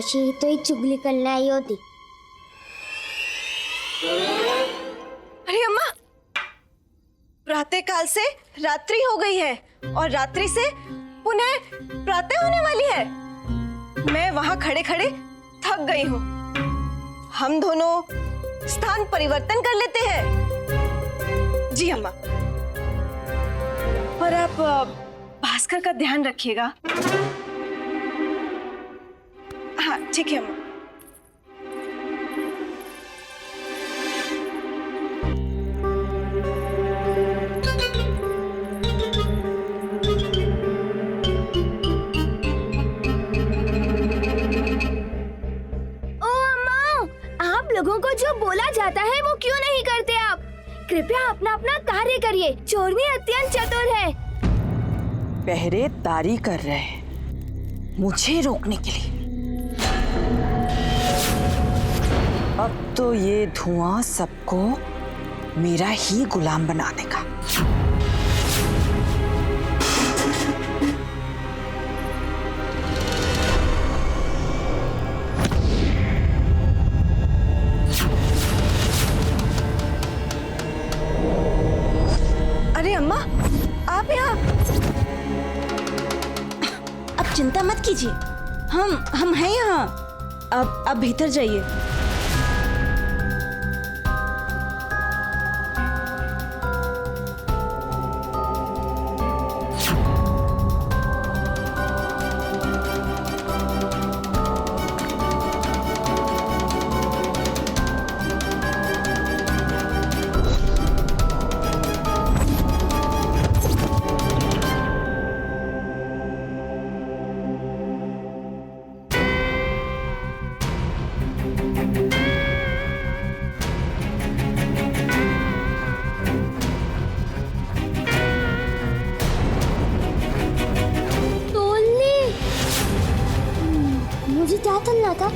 तशी तो ही चुगली करने आई होती। अरे अम्मा, प्रातःकाल से रात्रि हो गई है और रात्रि से पुनः प्रातः होने वाली है। मैं वहां खड़े खड़े थक गई हूँ। हम दोनों स्थान परिवर्तन कर लेते हैं। जी अम्मा, पर आप भास्कर का ध्यान रखिएगा। हाँ ठीक है अम्मा। लोगों को जो बोला जाता है वो क्यों नहीं करते आप? कृपया अपना अपना कार्य करिए। चोरनी अत्यंत चतुर है। पहरेदारी कर रहे हैं मुझे रोकने के लिए। अब तो ये धुआं सबको मेरा ही गुलाम बना देगा। अम्मा, आप यहाँ? अब चिंता मत कीजिए, हम हैं यहाँ। अब भीतर जाइए। मुझे क्या तलना था?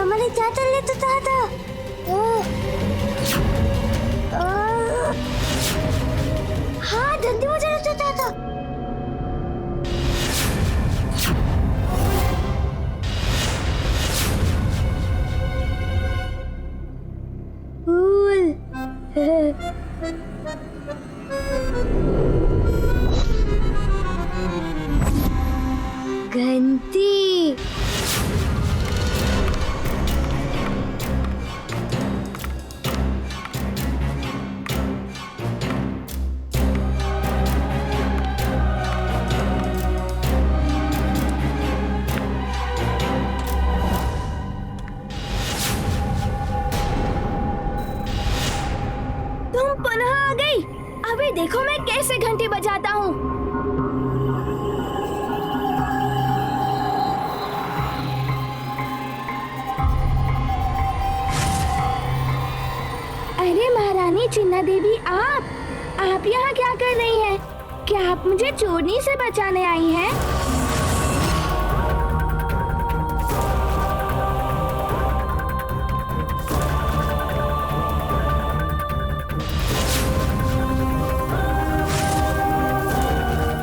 मैंने क्या तलने तो था। हाँ, धंधी बजाना चाहता था। फूल। घंटी। तुम पुनः आ गई। अभी देखो मैं कैसे घंटी बजाता हूँ। अरे महारानी चिन्ना देवी, आप यहाँ क्या कर रही हैं? क्या आप मुझे चोरनी से बचाने आई हैं?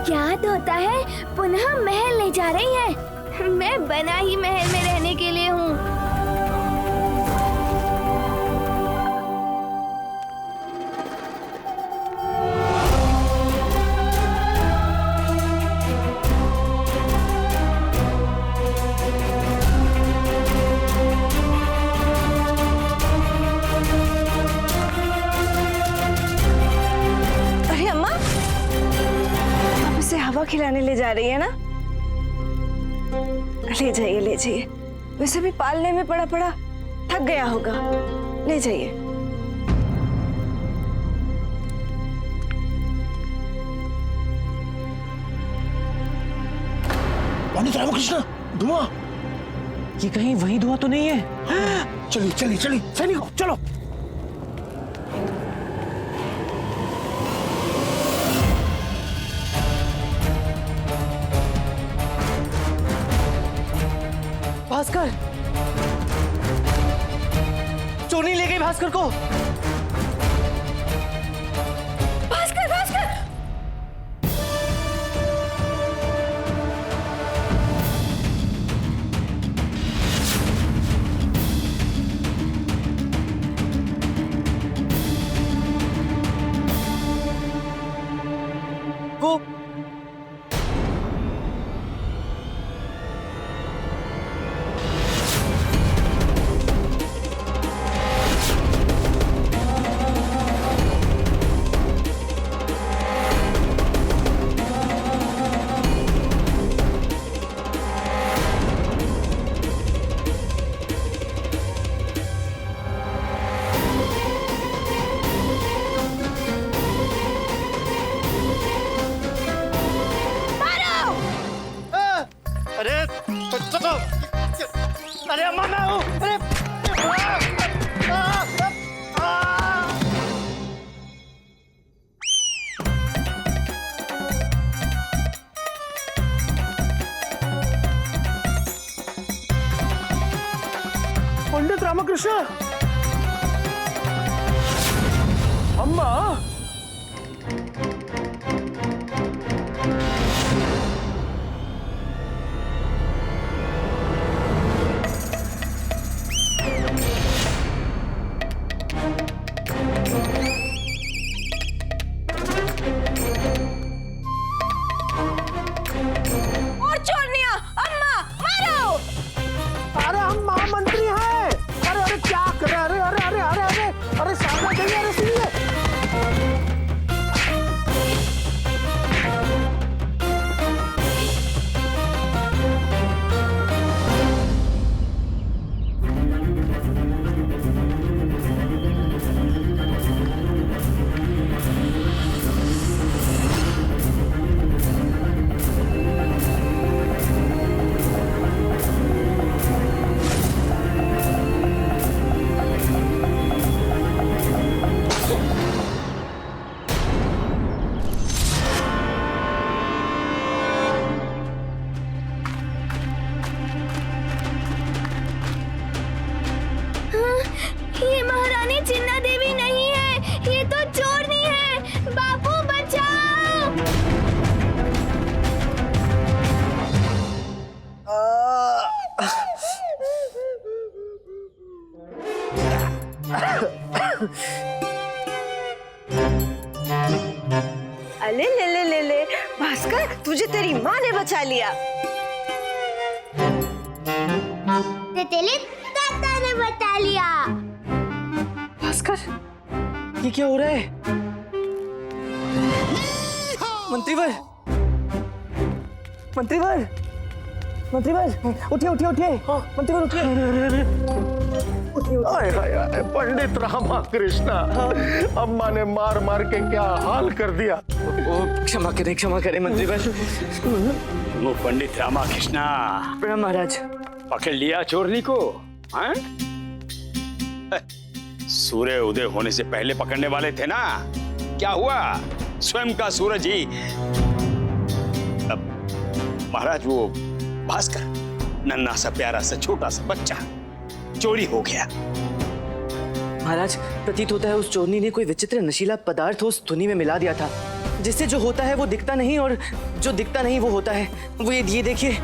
याद होता है पुनः महल ले जा रही है। मैं बना ही महल में रहने के लिए हूँ। अरे अम्मा, आप इसे हवा खिलाने ले जा रही है ना? ले जाइए, ले जाइए। वैसे भी पालने में पड़ा पड़ा थक गया होगा। ले जाइए। पंडित रामकृष्ण, धुआं! ये कहीं वही धुआं तो नहीं है? चलिए चलिए चलिए सैनिकों, चलो। भास्कर, चोरनी ले गई भास्कर को। भास्कर, भास्कर! बापू। अरे चलो, अरे अम्मा मैं हूँ। अरे पंडित रामकृष्ण, अम्मा। और चोरनिया, अम्मा मारो। अरे हम महामंत्री हैं। अरे अरे क्या कर रहे हैं? अरे अरे अरे अरे अरे अरे सामने जाइए। अरे सुनिए, ये महारानी चिन्ना देवी नहीं है, ये तो चोरनी है। बापू बचाओ। अले ले ले ले ले भास्कर, तुझे तेरी माँ ने बचा लिया। तेरे दादा ने बता लिया। भास्कर, ये क्या हो रहा है? मंत्रीवर, मंत्रीवर, मंत्रीवर, उठिए उठिए उठिए। मंत्रीवर उठिए। हाय हाय हाय, पंडित रामकृष्ण, अम्मा ने मार मार के क्या हाल कर दिया। ओ क्षमा करें मंत्रीवर। वो पंडित रामकृष्ण, प्रणाम महाराज। पकड़ लिया चोरनी को? हाँ? सूर्य उदय होने से पहले पकड़ने वाले थे ना, क्या हुआ? स्वयं का सूरज ही। अब महाराज, वो भास्कर, नन्हा सा प्यारा सा छोटा सा बच्चा चोरी हो गया। महाराज, प्रतीत होता है उस चोरनी ने कोई विचित्र नशीला पदार्थ उस धुनी में मिला दिया था, जिससे जो होता है वो दिखता नहीं और जो दिखता नहीं वो होता है। वो ये देखिए।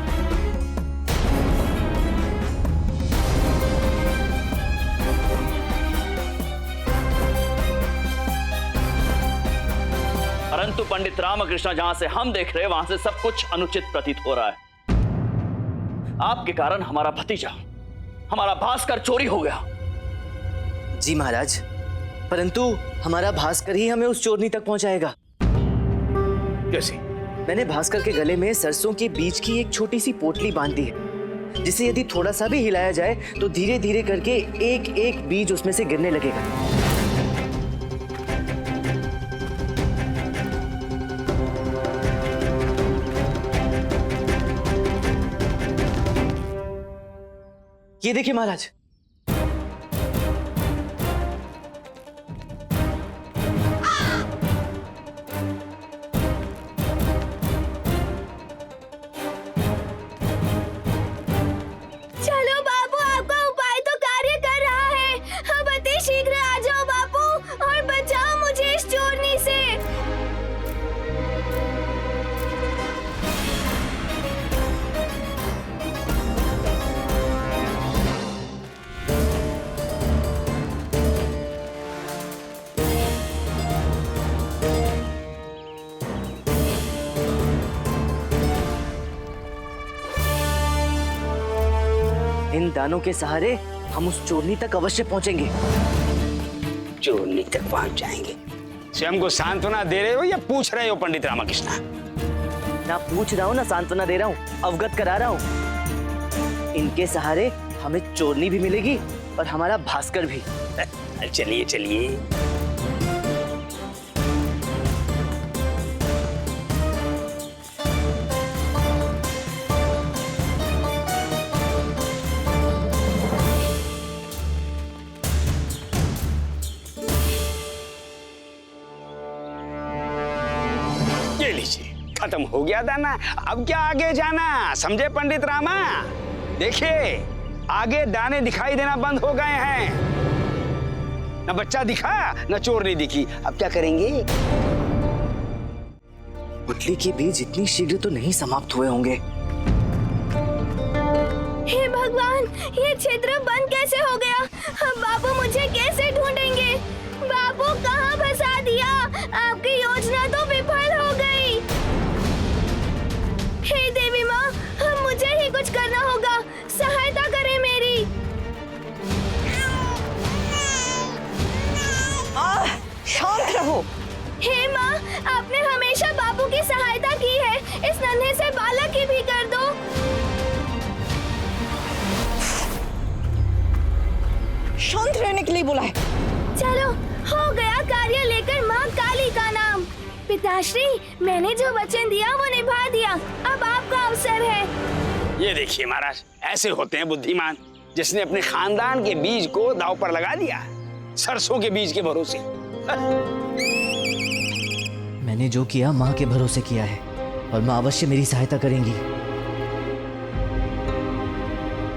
परंतु पंडित रामकृष्ण, जहां से हम देख रहे हैं वहां से सब कुछ अनुचित प्रतीत हो रहा है। आपके कारण हमारा भतीजा, हमारा भास्कर चोरी हो गया। जी महाराज, परंतु हमारा भास्कर ही हमें उस चोरनी तक पहुंचाएगा। कैसे? मैंने भास्कर के गले में सरसों के बीज की एक छोटी सी पोटली बांध दी है, जिसे यदि थोड़ा सा भी हिलाया जाए तो धीरे धीरे करके एक एक बीज उसमें से गिरने लगेगा। ये देखिए महाराज। चलो बापू, आपका उपाय तो कार्य कर रहा है। अब अति शीघ्र आ जाओ बापू और बचाओ मुझे इस चोरनी से। इन दानों के सहारे हम उस चोरनी तक अवश्य पहुंचेंगे। चोरनी तक पहुंच जाएंगे। स्वयं को सांत्वना दे रहे हो या पूछ रहे हो पंडित रामकृष्ण? ना पूछ रहा हूँ ना सांत्वना दे रहा हूँ, अवगत करा रहा हूँ। इनके सहारे हमें चोरनी भी मिलेगी और हमारा भास्कर भी। चलिए चलिए। ये लीजिए, खत्म हो गया दाना। अब क्या आगे जाना, समझे पंडित रामा? देखिए, आगे दाने दिखाई देना बंद हो गए हैं। न बच्चा दिखा, न चोरनी दिखी। अब क्या करेंगे? पुतली के बीज इतनी शीघ्र तो नहीं समाप्त हुए होंगे। हे भगवान, ये छिद्र बंद कैसे हो गया? अब बाबू मुझे कैसे ढूंढेंगे? बाबू कहाँ फंसा दिया? आपकी योजना तो विफल हो गई। हे देवी माँ, अब मुझे ही कुछ करना होगा। सहायता करें मेरी। शांत रहो। हे माँ, आपने हमेशा बाबू की सहायता की है, इस नन्हे से बालक की भी कर दो। शांत रहने के लिए बोला है। चलो, हो गया कार्य लेकर माँ काली का नाम। पिताश्री, मैंने जो वचन दिया वो निभा दिया। अब आपका अवसर है। ये देखिए महाराज, ऐसे होते हैं बुद्धिमान, जिसने अपने खानदान के बीज को दांव पर लगा दिया, सरसों के बीज के भरोसे। मैंने जो किया माँ के भरोसे किया है और माँ अवश्य मेरी सहायता करेंगी।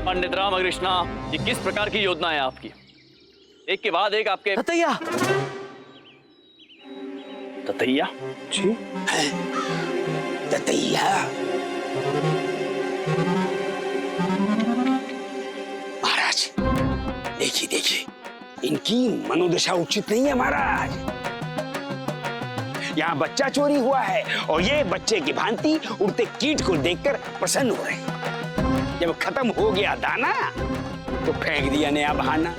पंडित रामकृष्ण, ये किस प्रकार की योजना है आपकी? एक के बाद एक आपके ततैया। ततैया? जी। ततैया? महाराज, देखिए देखिए, इनकी मनोदशा उचित नहीं है महाराज। यहाँ बच्चा चोरी हुआ है और ये बच्चे की भांति उड़ते कीट को देखकर प्रसन्न हो रहे हैं। जब खत्म हो गया दाना तो फेंक दिया नया बहाना।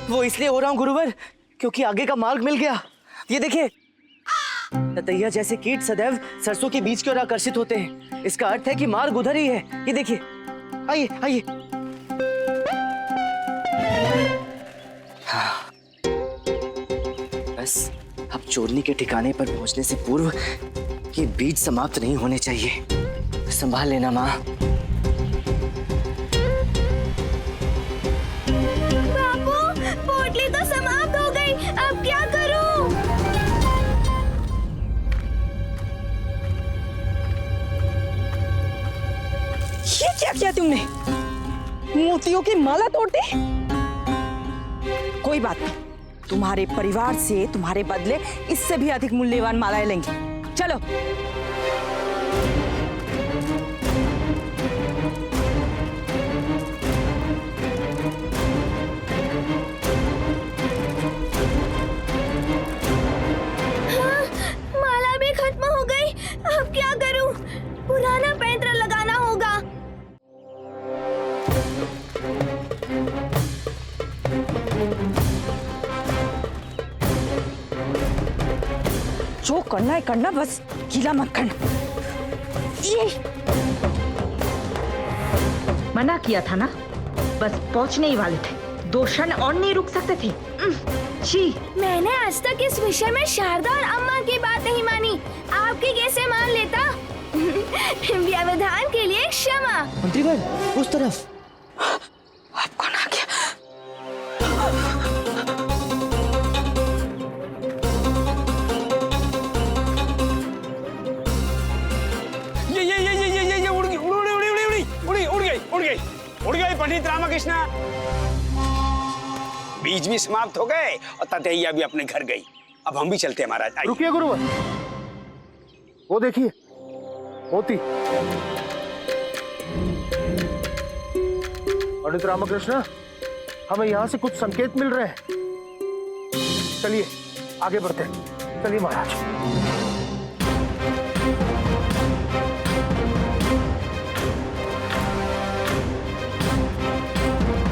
वो इसलिए हो रहा हूँ गुरुवर, क्योंकि आगे का मार्ग मिल गया। ये देखिए, ततैया जैसे कीट सदैव सरसों के बीज की ओर आकर्षित होते हैं। इसका अर्थ है कि मार्ग उधर ही है। ये देखिए, आइए आइए। हाँ। बस अब चोरनी के ठिकाने पर पहुंचने से पूर्व ये बीज समाप्त नहीं होने चाहिए। संभाल लेना माँ। बाबू, पोटली तो समाप्त हो गई। अब क्या करूं? ये क्या किया तुमने? मोतियों की माला तोड़ दी? कोई बात नहीं, तुम्हारे परिवार से तुम्हारे बदले इससे भी अधिक मूल्यवान मालाएं लेंगे। चलो। हाँ, माला भी खत्म हो गई। अब क्या करूं? पुराना पैंतरा लगाना होगा। जो करना है करना, बस गीला मत करना। ये मना किया था ना, बस पहुंचने ही वाले थे। 2 क्षण और नहीं रुक सकते थे। छी, मैंने आज तक इस विषय में शारदा और अम्मा की बात नहीं मानी। आपकी कैसे मान लेता? व्यवधान के लिए क्षमा। मंत्रीवर, उस तरफ। अब कौन आ गया? ये उड़ गई पंडित रामकृष्ण। बीज भी समाप्त हो गए और ततैया भी अपने घर गई। अब हम भी चलते हैं महाराज। आइए। रुकिए गुरुवर, वो देखिए मोती। पंडित रामकृष्ण, हमें यहाँ से कुछ संकेत मिल रहे हैं। चलिए आगे बढ़ते हैं। चलिए महाराज।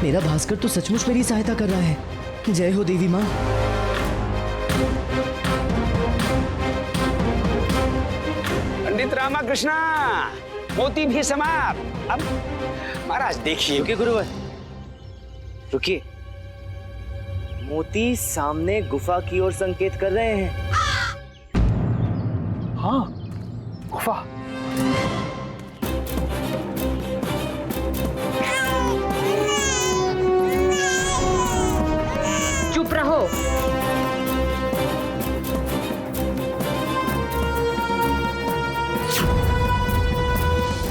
मेरा भास्कर तो सचमुच मेरी सहायता कर रहा है। जय हो देवी माँ। पंडित रामाकृष्णा, मोती भी समाप्त। अब महाराज देखिए। रुकिए गुरुवर, रुकिए। मोती सामने गुफा की ओर संकेत कर रहे हैं। हाँ, गुफा। चुप रहो।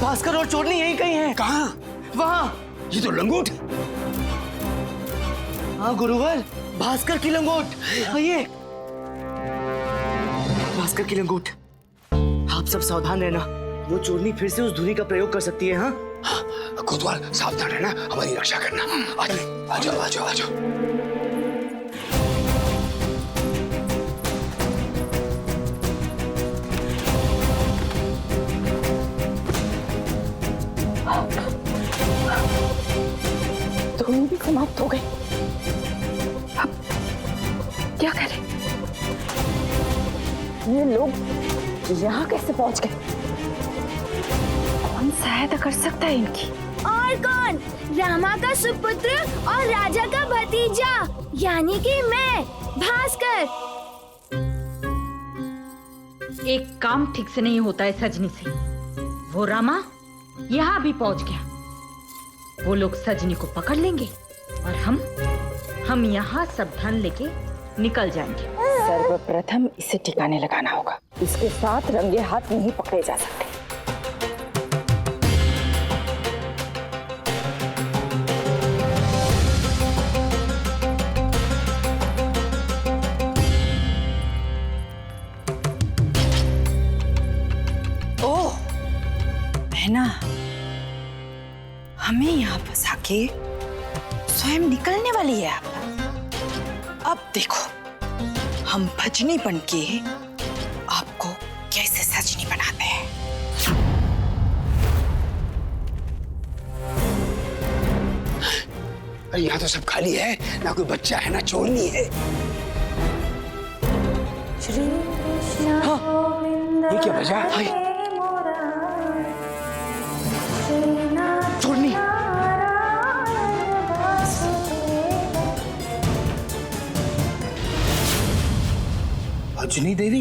भास्कर और चोरनी यही कहीं हैं। कहाँ? वहाँ। ये तो लंगोट है। हाँ गुरुवर, भास्कर की लंगोट। ये भास्कर की लंगोट। आप सब सावधान रहना, वो चोरनी फिर से उस धुनी का प्रयोग कर सकती है। हाँ, कोतवाल सावधान रहना, हमारी रक्षा करना। आ जाओ, आ जाओ, आ जाओ। धुनी भी समाप्त हो गई। अब क्या करें? ये लोग यहाँ कैसे पहुंच गए? कौन सहायता कर सकता है इनकी? और कौन? रामा का सुपुत्र और राजा का भतीजा, यानी कि मैं, भास्कर। एक काम ठीक से नहीं होता है सजनी से। वो रामा यहाँ भी पहुंच गया। वो लोग सजनी को पकड़ लेंगे और हम यहाँ सब धन लेके निकल जाएंगे। सर्वप्रथम इसे ठिकाने लगाना होगा। इसके साथ रंगे हाथ नहीं पकड़े जा सकते। ओह, बहना, हमें यहाँ फंसा के स्वयं निकलने वाली है आप। अब देखो, हम भजनी बन के आपको कैसे सजनी बनाते हैं। अरे यहाँ तो सब खाली है, ना कोई बच्चा है, ना चोरनी है। ये क्या बजा? चोरनी। भजनी देवी।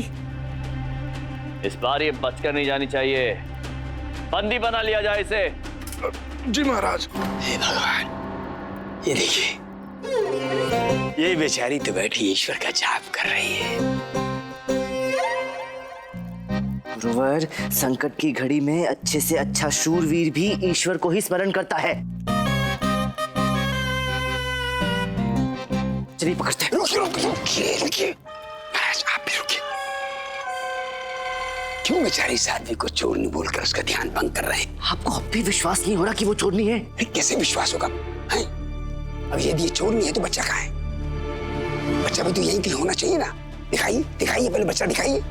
इस बार ये बचकर नहीं जानी चाहिए। बंदी बना लिया जाए इसे। जी महाराज। हे भगवान, ये देखिए, ये बेचारी तो बैठी ईश्वर का जाप कर रही है। गुरुवर, संकट की घड़ी में अच्छे से अच्छा शूरवीर भी ईश्वर को ही स्मरण करता है। चलिए पकड़ते हैं। रुकिए महाराज, आप भी रुकिए। क्यों बेचारी साध्वी को चोरनी बोलकर उसका ध्यान भंग कर रहे हैं? आपको अब भी विश्वास नहीं हो रहा कि वो चोरनी है? कैसे विश्वास होगा? अब यदि ये चोरनी है तो बच्चा कहाँ है? बच्चा भी तो यहीं कहीं होना चाहिए ना। दिखाइए, दिखाइए, पहले बच्चा दिखाइए।